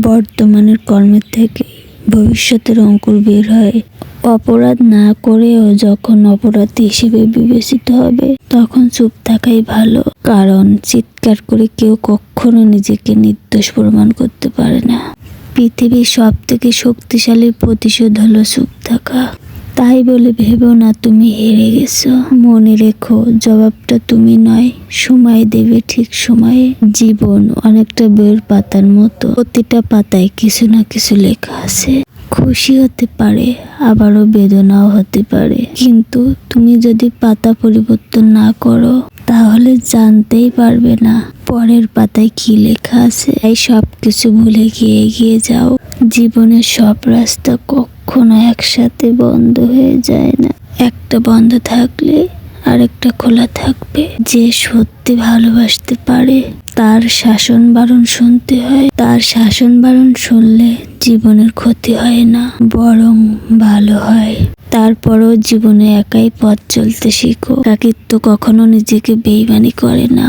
বর্তমানের কর্মের থেকে ভবিষ্যতের অঙ্কুর বের হয়। অপরাধ না করেও যখন অপরাধ হিসেবে বিবেচিত হবে তখন চুপ থাকাই ভালো, কারণ চিৎকার করে কেউ কখনো নিজেকে নির্দোষ প্রমাণ করতে পারে না। পৃথিবীর সব থেকে শক্তিশালী প্রতিশোধ হলো চুপ থাকা। তাই বলে ভেবো না তুমি হেরে গেছো। মনে রেখো, জবাবটা তুমি নয়, সময় দেবে ঠিক সময়ে। জীবন অনেকটা বইয়ের পাতার মতো, প্রতিটা পাতায় কিছু না কিছু লেখা আছে। খুশি হতে পারে, আবারও বেদনাও হতে পারে, কিন্তু তুমি যদি পাতা পরিবর্তন না করো তাহলে জানতেই পারবে না পরের পাতায় কি লেখা আছে। তাই সবকিছু ভুলে গিয়ে এগিয়ে যাও। জীবনের সব রাস্তা কখনো একসাথে বন্ধ হয়ে যায় না, একটা বন্ধ থাকলে আরেকটা খোলা থাকবে। যে সত্যি ভালোবাসতে পারে তার শাসন বারণ শুনতে হয়। তার শাসন বারণ শুনলে জীবনের ক্ষতি হয় না, বরং ভালো হয়। তারপরও জীবনে একাই পথ চলতে শিখো। একাকিত্ব কখনো নিজেকে বেইমানি করে না।